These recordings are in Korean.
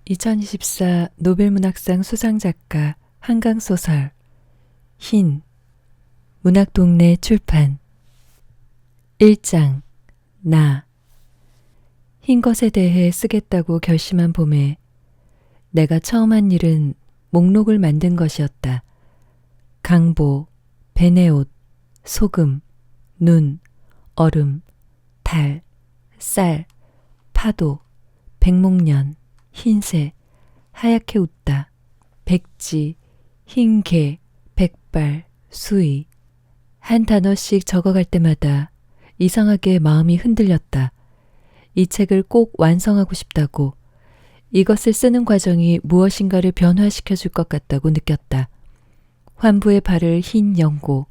2024 노벨문학상 수상작가 한강소설 흰 문학동네 출판 1장 나 흰 것에 대해 쓰겠다고 결심한 봄에 내가 처음 한 일은 목록을 만든 것이었다. 강보, 베네옷, 소금, 눈, 얼음, 달, 쌀, 파도, 백목련, 흰새, 하얗게 웃다, 백지, 흰 개, 백발, 수의. 한 단어씩 적어갈 때마다 이상하게 마음이 흔들렸다. 이 책을 꼭 완성하고 싶다고, 이것을 쓰는 과정이 무엇인가를 변화시켜 줄 것 같다고 느꼈다. 환부의 발을 흰 연고,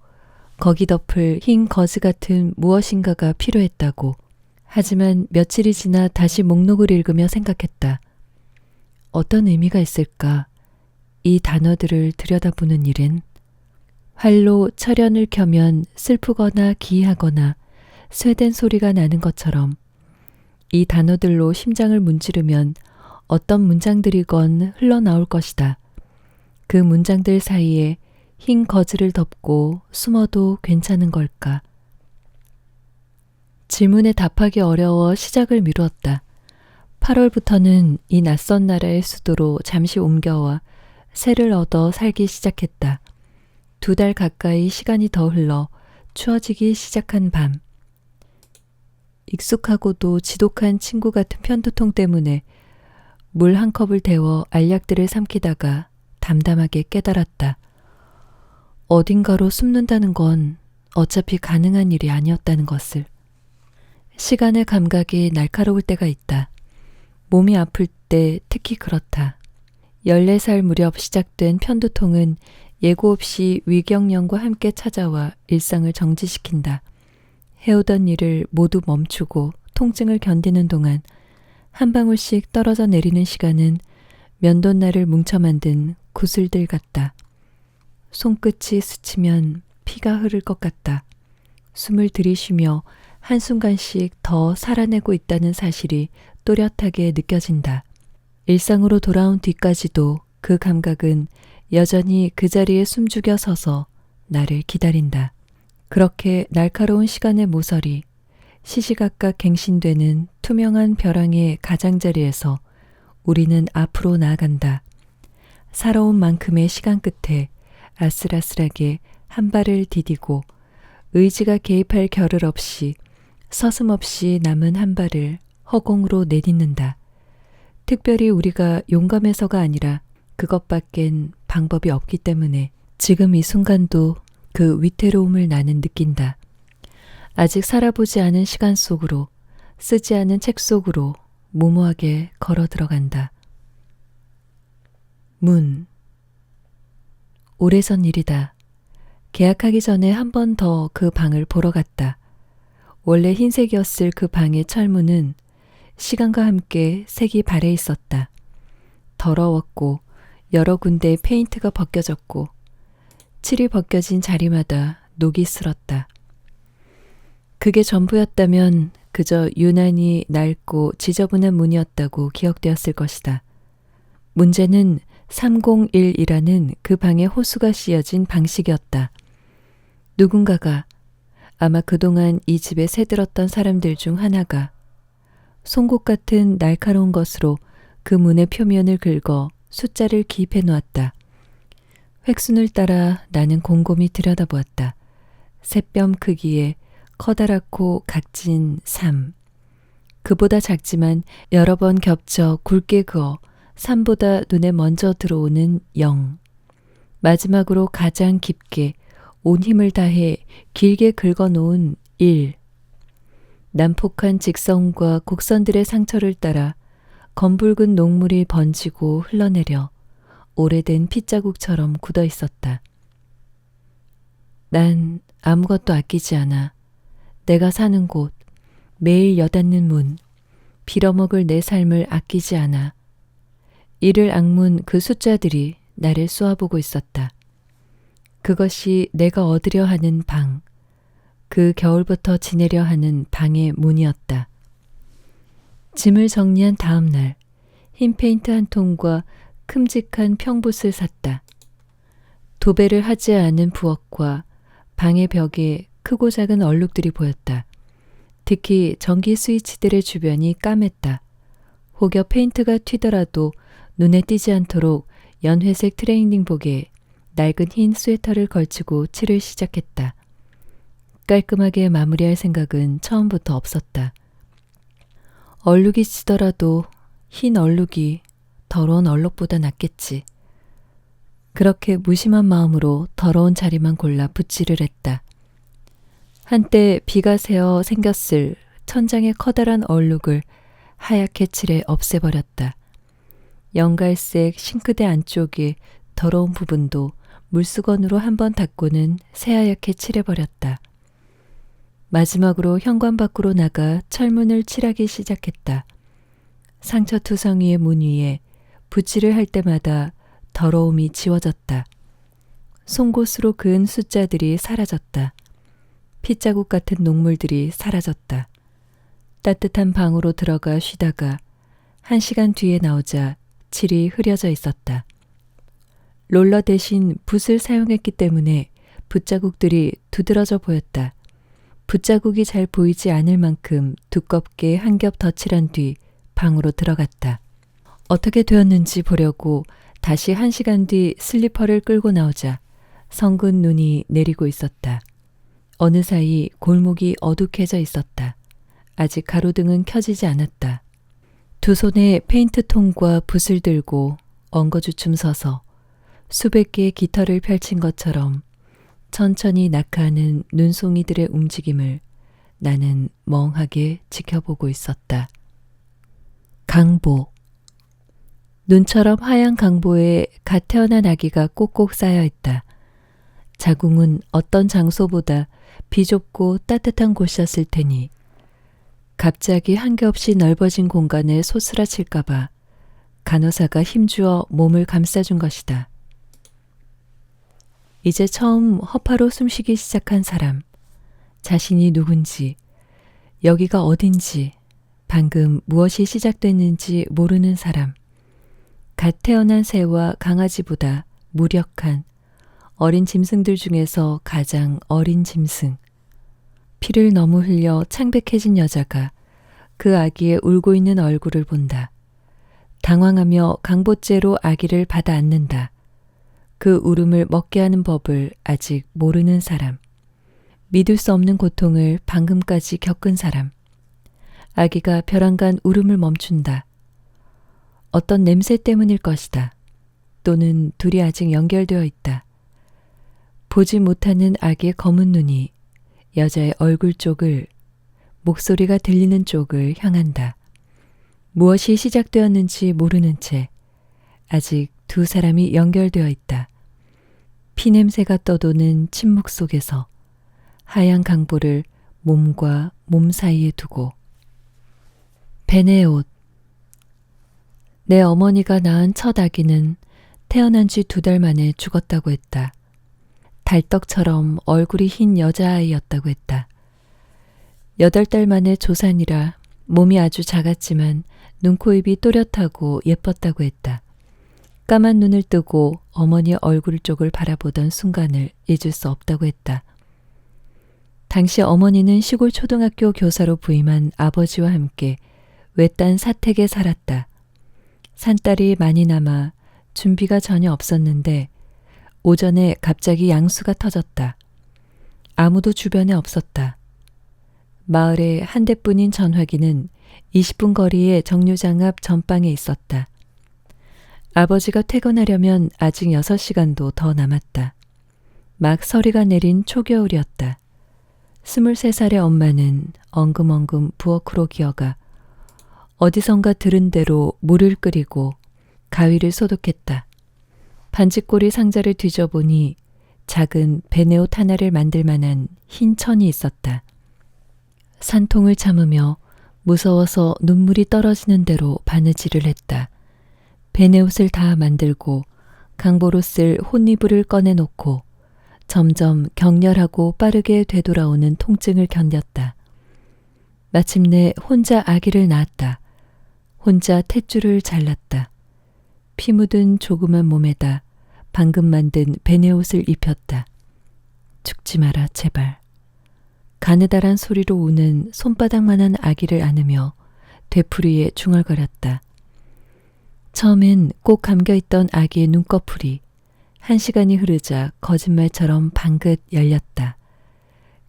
거기 덮을 흰 거즈 같은 무엇인가가 필요했다고. 하지만 며칠이 지나 다시 목록을 읽으며 생각했다. 어떤 의미가 있을까? 이 단어들을 들여다보는 일은 활로 철연을 켜면 슬프거나 기이하거나 쇠된 소리가 나는 것처럼 이 단어들로 심장을 문지르면 어떤 문장들이건 흘러나올 것이다. 그 문장들 사이에 흰 거즈를 덮고 숨어도 괜찮은 걸까? 질문에 답하기 어려워 시작을 미루었다. 8월부터는 이 낯선 나라의 수도로 잠시 옮겨와 새를 얻어 살기 시작했다. 2달 가까이 시간이 더 흘러 추워지기 시작한 밤. 익숙하고도 지독한 친구 같은 편두통 때문에 물 한 컵을 데워 알약들을 삼키다가 담담하게 깨달았다. 어딘가로 숨는다는 건 어차피 가능한 일이 아니었다는 것을. 시간의 감각이 날카로울 때가 있다. 몸이 아플 때 특히 그렇다. 14살 무렵 시작된 편두통은 예고 없이 위경련과 함께 찾아와 일상을 정지시킨다. 해오던 일을 모두 멈추고 통증을 견디는 동안 한 방울씩 떨어져 내리는 시간은 면도날을 뭉쳐 만든 구슬들 같다. 손끝이 스치면 피가 흐를 것 같다. 숨을 들이쉬며 한순간씩 더 살아내고 있다는 사실이 또렷하게 느껴진다. 일상으로 돌아온 뒤까지도 그 감각은 여전히 그 자리에 숨죽여 서서 나를 기다린다. 그렇게 날카로운 시간의 모서리, 시시각각 갱신되는 투명한 벼랑의 가장자리에서 우리는 앞으로 나아간다. 살아온 만큼의 시간 끝에 아슬아슬하게 한 발을 디디고 의지가 개입할 겨를 없이 서슴없이 남은 한 발을 허공으로 내딛는다. 특별히 우리가 용감해서가 아니라 그것밖엔 방법이 없기 때문에 지금 이 순간도 그 위태로움을 나는 느낀다. 아직 살아보지 않은 시간 속으로, 쓰지 않은 책 속으로 무모하게 걸어 들어간다. 문. 오래전 일이다. 계약하기 전에 한 번 더 그 방을 보러 갔다. 원래 흰색이었을 그 방의 철문은 시간과 함께 색이 발해 있었다. 더러웠고 여러 군데 페인트가 벗겨졌고 칠이 벗겨진 자리마다 녹이 슬었다. 그게 전부였다면 그저 유난히 낡고 지저분한 문이었다고 기억되었을 것이다. 문제는 301이라는 그 방에 호수가 씌어진 방식이었다. 누군가가, 아마 그동안 이 집에 새들었던 사람들 중 하나가 송곳 같은 날카로운 것으로 그 문의 표면을 긁어 숫자를 기입해 놓았다. 획순을 따라 나는 곰곰이 들여다보았다. 새뼘 크기의 커다랗고 각진 3. 그보다 작지만 여러 번 겹쳐 굵게 그어 3보다 눈에 먼저 들어오는 0. 마지막으로 가장 깊게 온 힘을 다해 길게 긁어놓은 1. 난폭한 직선과 곡선들의 상처를 따라 검붉은 녹물이 번지고 흘러내려 오래된 핏자국처럼 굳어 있었다. 난 아무것도 아끼지 않아. 내가 사는 곳, 매일 여닫는 문, 빌어먹을 내 삶을 아끼지 않아. 이를 악문 그 숫자들이 나를 쏘아보고 있었다. 그것이 내가 얻으려 하는 방, 그 겨울부터 지내려 하는 방의 문이었다. 짐을 정리한 다음 날 흰 페인트 한 통과 큼직한 평붓을 샀다. 도배를 하지 않은 부엌과 방의 벽에 크고 작은 얼룩들이 보였다. 특히 전기 스위치들의 주변이 까맸다. 혹여 페인트가 튀더라도 눈에 띄지 않도록 연회색 트레이닝복에 낡은 흰 스웨터를 걸치고 칠을 시작했다. 깔끔하게 마무리할 생각은 처음부터 없었다. 얼룩이 지더라도 흰 얼룩이 더러운 얼룩보다 낫겠지. 그렇게 무심한 마음으로 더러운 자리만 골라 붓질을 했다. 한때 비가 새어 생겼을 천장의 커다란 얼룩을 하얗게 칠해 없애버렸다. 연갈색 싱크대 안쪽의 더러운 부분도 물수건으로 한번 닦고는 새하얗게 칠해버렸다. 마지막으로 현관 밖으로 나가 철문을 칠하기 시작했다. 상처투성이의 문 위에 붓질을 할 때마다 더러움이 지워졌다. 송곳으로 그은 숫자들이 사라졌다. 핏자국 같은 녹물들이 사라졌다. 따뜻한 방으로 들어가 쉬다가 1시간 뒤에 나오자 칠이 흐려져 있었다. 롤러 대신 붓을 사용했기 때문에 붓자국들이 두드러져 보였다. 붓자국이 잘 보이지 않을 만큼 두껍게 한 겹 더 칠한 뒤 방으로 들어갔다. 어떻게 되었는지 보려고 다시 1시간 뒤 슬리퍼를 끌고 나오자 성근 눈이 내리고 있었다. 어느 사이 골목이 어둑해져 있었다. 아직 가로등은 켜지지 않았다. 두 손에 페인트통과 붓을 들고 엉거주춤 서서 수백 개의 깃털을 펼친 것처럼 천천히 낙하하는 눈송이들의 움직임을 나는 멍하게 지켜보고 있었다. 강보. 눈처럼 하얀 강보에 갓 태어난 아기가 꼭꼭 쌓여 있다. 자궁은 어떤 장소보다 비좁고 따뜻한 곳이었을 테니 갑자기 한겹없이 넓어진 공간에 소스라칠까봐 간호사가 힘주어 몸을 감싸준 것이다. 이제 처음 허파로 숨쉬기 시작한 사람, 자신이 누군지, 여기가 어딘지, 방금 무엇이 시작됐는지 모르는 사람, 갓 태어난 새와 강아지보다 무력한 어린 짐승들 중에서 가장 어린 짐승, 피를 너무 흘려 창백해진 여자가 그 아기의 울고 있는 얼굴을 본다. 당황하며 강보째로 아기를 받아 안는다. 그 울음을 먹게 하는 법을 아직 모르는 사람. 믿을 수 없는 고통을 방금까지 겪은 사람. 아기가 벼랑간 울음을 멈춘다. 어떤 냄새 때문일 것이다. 또는 둘이 아직 연결되어 있다. 보지 못하는 아기의 검은 눈이 여자의 얼굴 쪽을, 목소리가 들리는 쪽을 향한다. 무엇이 시작되었는지 모르는 채 아직 두 사람이 연결되어 있다. 피냄새가 떠도는 침묵 속에서 하얀 강보를 몸과 몸 사이에 두고. 벤의 옷. 내 어머니가 낳은 첫 아기는 태어난 지 2달 만에 죽었다고 했다. 달떡처럼 얼굴이 흰 여자아이였다고 했다. 8달 만에 조산이라 몸이 아주 작았지만 눈, 코, 입이 또렷하고 예뻤다고 했다. 까만 눈을 뜨고 어머니의 얼굴 쪽을 바라보던 순간을 잊을 수 없다고 했다. 당시 어머니는 시골 초등학교 교사로 부임한 아버지와 함께 외딴 사택에 살았다. 산딸이 많이 남아 준비가 전혀 없었는데 오전에 갑자기 양수가 터졌다. 아무도 주변에 없었다. 마을에 한 대뿐인 전화기는 20분 거리의 정류장 앞 전방에 있었다. 아버지가 퇴근하려면 아직 6시간도 더 남았다. 막 서리가 내린 초겨울이었다. 23살의 엄마는 엉금엉금 부엌으로 기어가 어디선가 들은 대로 물을 끓이고 가위를 소독했다. 반지꼬리 상자를 뒤져보니 작은 베네옷 하나를 만들 만한 흰 천이 있었다. 산통을 참으며 무서워서 눈물이 떨어지는 대로 바느질을 했다. 베네옷을 다 만들고 강보로 쓸 혼이불을 꺼내놓고 점점 격렬하고 빠르게 되돌아오는 통증을 견뎠다. 마침내 혼자 아기를 낳았다. 혼자 탯줄을 잘랐다. 피 묻은 조그만 몸에다 방금 만든 베네옷을 입혔다. 죽지 마라 제발. 가느다란 소리로 우는 손바닥만한 아기를 안으며 되풀이에 중얼거렸다. 처음엔 꼭 감겨있던 아기의 눈꺼풀이 1시간이 흐르자 거짓말처럼 방긋 열렸다.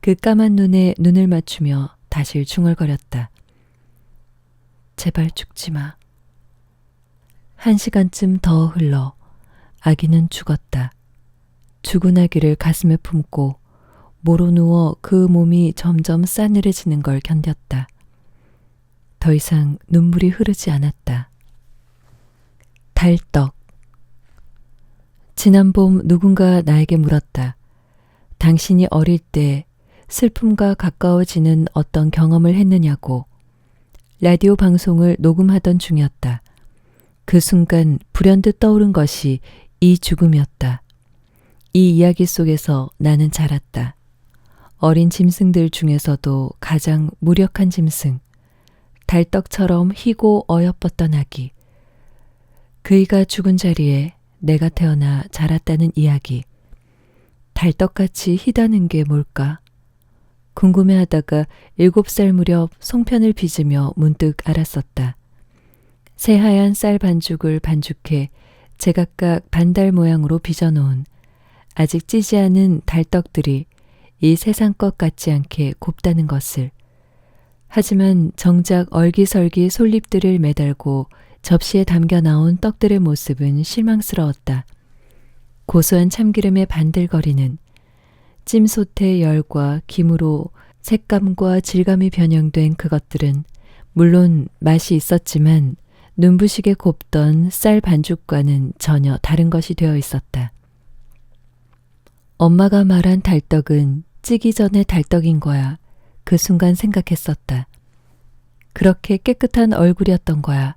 그 까만 눈에 눈을 맞추며 다시 중얼거렸다. 제발 죽지 마. 1시간쯤 더 흘러 아기는 죽었다. 죽은 아기를 가슴에 품고 모로 누워 그 몸이 점점 싸늘해지는 걸 견뎠다. 더 이상 눈물이 흐르지 않았다. 달떡. 지난 봄 누군가 나에게 물었다. 당신이 어릴 때 슬픔과 가까워지는 어떤 경험을 했느냐고. 라디오 방송을 녹음하던 중이었다. 그 순간 불현듯 떠오른 것이 이 죽음이었다. 이 이야기 속에서 나는 자랐다. 어린 짐승들 중에서도 가장 무력한 짐승. 달떡처럼 희고 어여뻤던 아기. 그이가 죽은 자리에 내가 태어나 자랐다는 이야기. 달떡같이 희다는 게 뭘까? 궁금해하다가 7살 무렵 송편을 빚으며 문득 알았었다. 새하얀 쌀 반죽을 반죽해 제각각 반달 모양으로 빚어놓은 아직 찌지 않은 달떡들이 이 세상 것 같지 않게 곱다는 것을. 하지만 정작 얼기설기 솔잎들을 매달고 접시에 담겨 나온 떡들의 모습은 실망스러웠다. 고소한 참기름의 반들거리는 찜솥의 열과 김으로 색감과 질감이 변형된 그것들은 물론 맛이 있었지만 눈부시게 곱던 쌀 반죽과는 전혀 다른 것이 되어 있었다. 엄마가 말한 달떡은 찌기 전의 달떡인 거야. 그 순간 생각했었다. 그렇게 깨끗한 얼굴이었던 거야.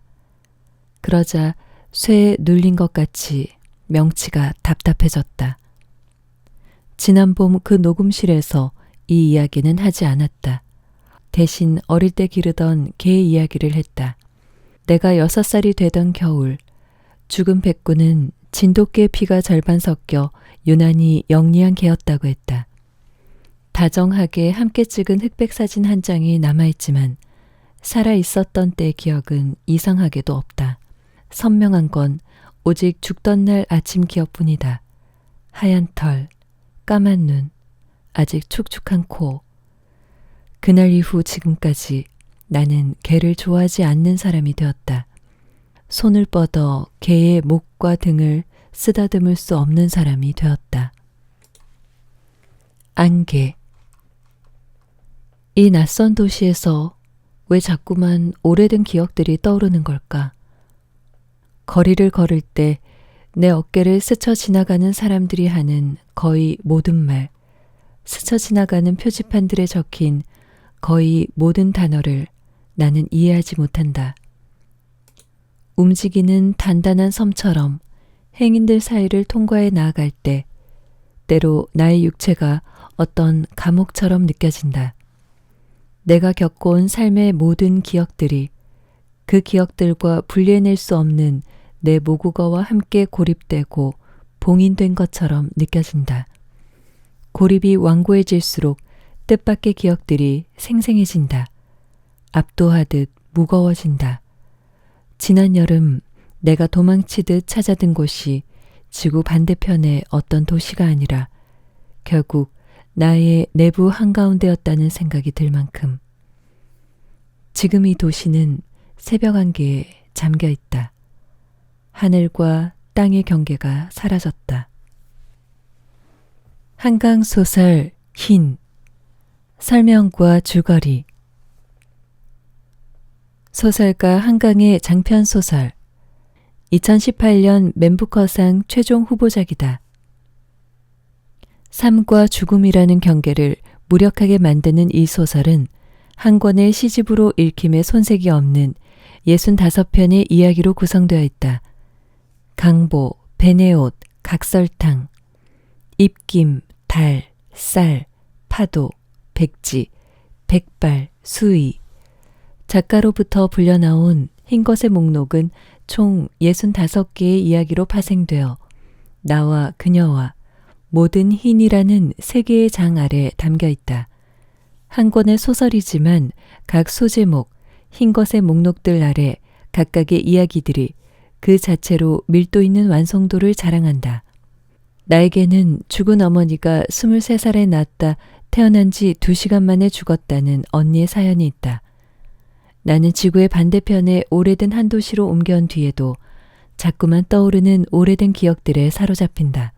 그러자 쇠에 눌린 것 같이 명치가 답답해졌다. 지난 봄 그 녹음실에서 이 이야기는 하지 않았다. 대신 어릴 때 기르던 개 이야기를 했다. 내가 6살이 되던 겨울, 죽은 백구는 진돗개 피가 절반 섞여 유난히 영리한 개였다고 했다. 다정하게 함께 찍은 흑백 사진 한 장이 남아있지만 살아있었던 때 기억은 이상하게도 없다. 선명한 건 오직 죽던 날 아침 기억뿐이다. 하얀 털, 까만 눈, 아직 축축한 코. 그날 이후 지금까지 나는 개를 좋아하지 않는 사람이 되었다. 손을 뻗어 개의 목과 등을 쓰다듬을 수 없는 사람이 되었다. 안개. 이 낯선 도시에서 왜 자꾸만 오래된 기억들이 떠오르는 걸까? 거리를 걸을 때 내 어깨를 스쳐 지나가는 사람들이 하는 거의 모든 말, 스쳐 지나가는 표지판들에 적힌 거의 모든 단어를 나는 이해하지 못한다. 움직이는 단단한 섬처럼 행인들 사이를 통과해 나아갈 때 때로 나의 육체가 어떤 감옥처럼 느껴진다. 내가 겪어온 삶의 모든 기억들이 그 기억들과 분리해낼 수 없는 내 모국어와 함께 고립되고 봉인된 것처럼 느껴진다. 고립이 완고해질수록 뜻밖의 기억들이 생생해진다. 압도하듯 무거워진다. 지난 여름 내가 도망치듯 찾아든 곳이 지구 반대편의 어떤 도시가 아니라 결국 나의 내부 한가운데였다는 생각이 들 만큼 지금 이 도시는 새벽 안개에 잠겨 있다. 하늘과 땅의 경계가 사라졌다. 한강 소설 흰. 설명과 줄거리. 소설가 한강의 장편 소설. 2018년 맨부커상 최종 후보작이다. 삶과 죽음이라는 경계를 무력하게 만드는 이 소설은 한 권의 시집으로 읽힘에 손색이 없는 65편의 이야기로 구성되어 있다. 강보, 베네옷, 각설탕, 입김, 달, 쌀, 파도, 백지, 백발, 수의. 작가로부터 불려나온 흰것의 목록은 총 65개의 이야기로 파생되어 나와 그녀와 모든 흰이라는 3개의 장 아래 담겨 있다. 한 권의 소설이지만 각 소제목, 흰것의 목록들 아래 각각의 이야기들이 그 자체로 밀도 있는 완성도를 자랑한다. 나에게는 죽은 어머니가 23살에 낳았다 태어난 지 2시간 만에 죽었다는 언니의 사연이 있다. 나는 지구의 반대편에 오래된 한 도시로 옮겨온 뒤에도 자꾸만 떠오르는 오래된 기억들에 사로잡힌다.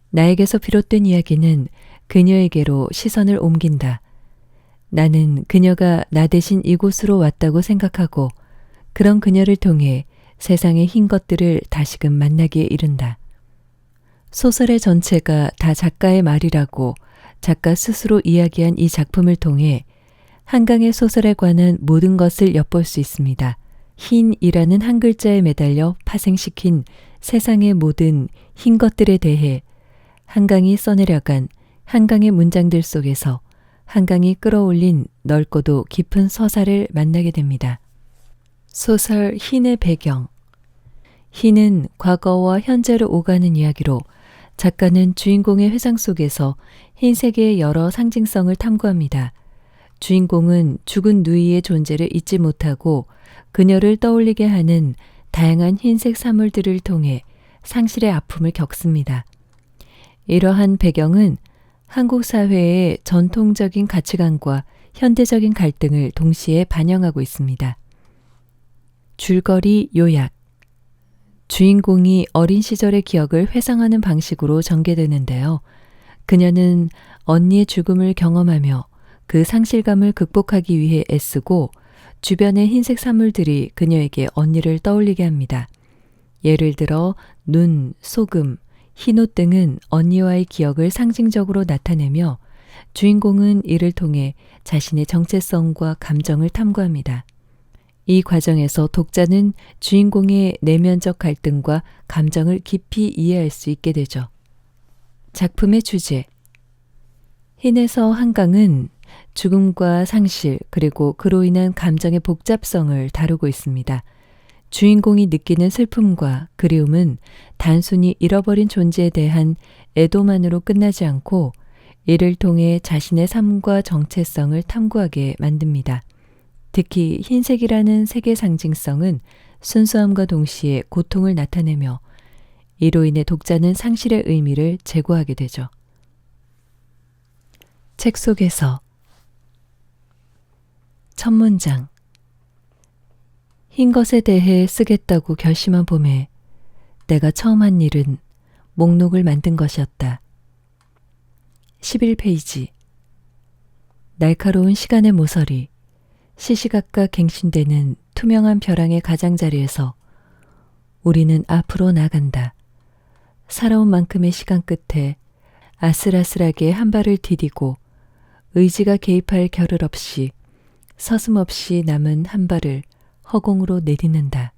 나에게서 비롯된 이야기는 그녀에게로 시선을 옮긴다. 나는 그녀가 나 대신 이곳으로 왔다고 생각하고 그런 그녀를 통해 세상의 흰 것들을 다시금 만나기에 이른다. 소설의 전체가 다 작가의 말이라고 작가 스스로 이야기한 이 작품을 통해 한강의 소설에 관한 모든 것을 엿볼 수 있습니다. 흰이라는 한 글자에 매달려 파생시킨 세상의 모든 흰 것들에 대해 한강이 써내려간 한강의 문장들 속에서 한강이 끌어올린 넓고도 깊은 서사를 만나게 됩니다. 소설 흰의 배경. 흰은 과거와 현재를 오가는 이야기로 작가는 주인공의 회상 속에서 흰 세계의 여러 상징성을 탐구합니다. 주인공은 죽은 누이의 존재를 잊지 못하고 그녀를 떠올리게 하는 다양한 흰색 사물들을 통해 상실의 아픔을 겪습니다. 이러한 배경은 한국 사회의 전통적인 가치관과 현대적인 갈등을 동시에 반영하고 있습니다. 줄거리 요약. 주인공이 어린 시절의 기억을 회상하는 방식으로 전개되는데요. 그녀는 언니의 죽음을 경험하며 그 상실감을 극복하기 위해 애쓰고 주변의 흰색 사물들이 그녀에게 언니를 떠올리게 합니다. 예를 들어 눈, 소금, 흰옷 등은 언니와의 기억을 상징적으로 나타내며 주인공은 이를 통해 자신의 정체성과 감정을 탐구합니다. 이 과정에서 독자는 주인공의 내면적 갈등과 감정을 깊이 이해할 수 있게 되죠. 작품의 주제. 흰에서 한강은 죽음과 상실 그리고 그로 인한 감정의 복잡성을 다루고 있습니다. 주인공이 느끼는 슬픔과 그리움은 단순히 잃어버린 존재에 대한 애도만으로 끝나지 않고 이를 통해 자신의 삶과 정체성을 탐구하게 만듭니다. 특히 흰색이라는 색의 상징성은 순수함과 동시에 고통을 나타내며 이로 인해 독자는 상실의 의미를 제고하게 되죠. 책 속에서 첫 문장. 흰 것에 대해 쓰겠다고 결심한 봄에 내가 처음 한 일은 목록을 만든 것이었다. 11페이지. 날카로운 시간의 모서리, 시시각각 갱신되는 투명한 벼랑의 가장자리에서 우리는 앞으로 나간다. 살아온 만큼의 시간 끝에 아슬아슬하게 한 발을 디디고 의지가 개입할 겨를 없이 서슴없이 남은 한 발을 허공으로 내딛는다.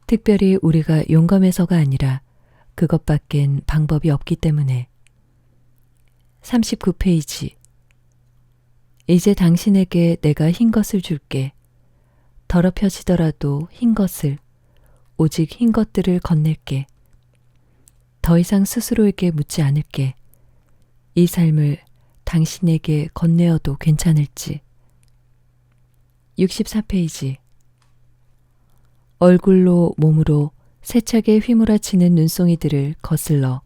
특별히 우리가 용감해서가 아니라 그것밖엔 방법이 없기 때문에. 39페이지. 이제 당신에게 내가 흰 것을 줄게. 더럽혀지더라도 흰 것을, 오직 흰 것들을 건넬게. 더 이상 스스로에게 묻지 않을게. 이 삶을 당신에게 건네어도 괜찮을지. 64페이지. 얼굴로 몸으로 세차게 휘몰아치는 눈송이들을 거슬러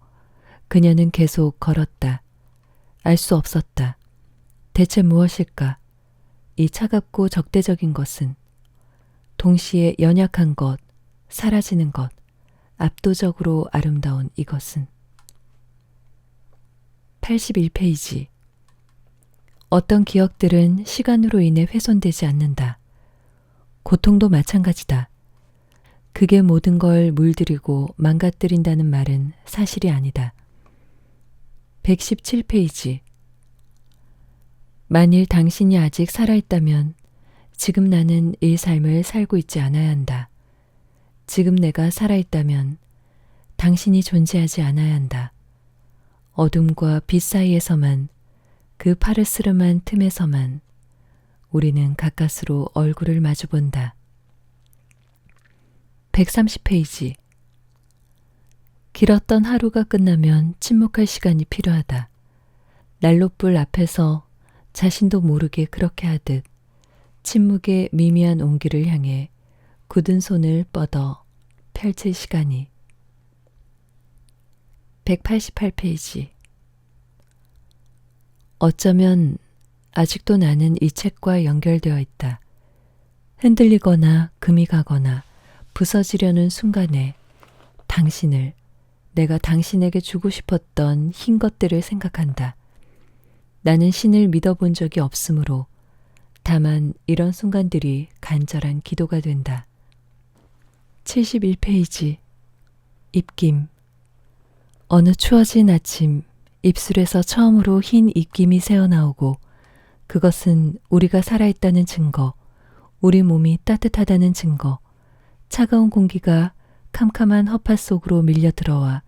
그녀는 계속 걸었다. 알 수 없었다. 대체 무엇일까? 이 차갑고 적대적인 것은 동시에 연약한 것, 사라지는 것, 압도적으로 아름다운 이것은. 81페이지. 어떤 기억들은 시간으로 인해 훼손되지 않는다. 고통도 마찬가지다. 그게 모든 걸 물들이고 망가뜨린다는 말은 사실이 아니다. 117페이지. 만일 당신이 아직 살아있다면 지금 나는 이 삶을 살고 있지 않아야 한다. 지금 내가 살아있다면 당신이 존재하지 않아야 한다. 어둠과 빛 사이에서만, 그 파르스름한 틈에서만 우리는 가까스로 얼굴을 마주본다. 130페이지. 길었던 하루가 끝나면 침묵할 시간이 필요하다. 난로불 앞에서 자신도 모르게 그렇게 하듯 침묵의 미미한 온기를 향해 굳은 손을 뻗어 펼칠 시간이. 188페이지. 어쩌면 아직도 나는 이 책과 연결되어 있다. 흔들리거나 금이 가거나 부서지려는 순간에 당신을, 내가 당신에게 주고 싶었던 흰 것들을 생각한다. 나는 신을 믿어본 적이 없으므로 다만 이런 순간들이 간절한 기도가 된다. 71페이지. 입김. 어느 추워진 아침 입술에서 처음으로 흰 입김이 새어나오고 그것은 우리가 살아있다는 증거, 우리 몸이 따뜻하다는 증거, 차가운 공기가 캄캄한 허파 속으로 밀려 들어와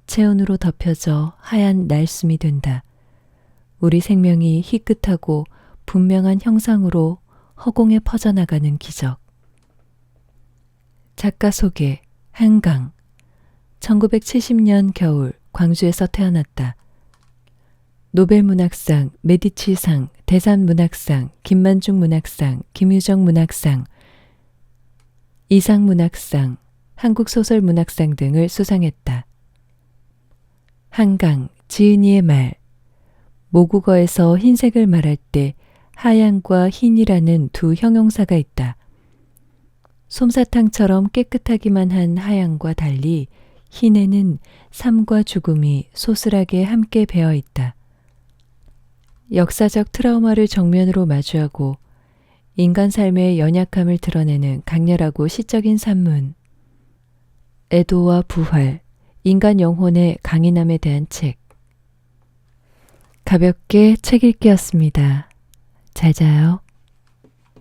체온으로 덮여져 하얀 날숨이 된다. 우리 생명이 희끗하고 분명한 형상으로 허공에 퍼져나가는 기적. 작가 소개. 한강. 1970년 겨울 광주에서 태어났다. 노벨문학상, 메디치상, 대산문학상, 김만중 문학상, 김유정 문학상, 이상문학상, 한국소설문학상 등을 수상했다. 한강, 지은이의 말. 모국어에서 흰색을 말할 때 하얀과 흰이라는 두 형용사가 있다. 솜사탕처럼 깨끗하기만 한 하얀과 달리 흰에는 삶과 죽음이 소슬하게 함께 배어 있다. 역사적 트라우마를 정면으로 마주하고 인간 삶의 연약함을 드러내는 강렬하고 시적인 산문. 애도와 부활, 인간 영혼의 강인함에 대한 책. 가볍게 책 읽기였습니다. 잘 자요.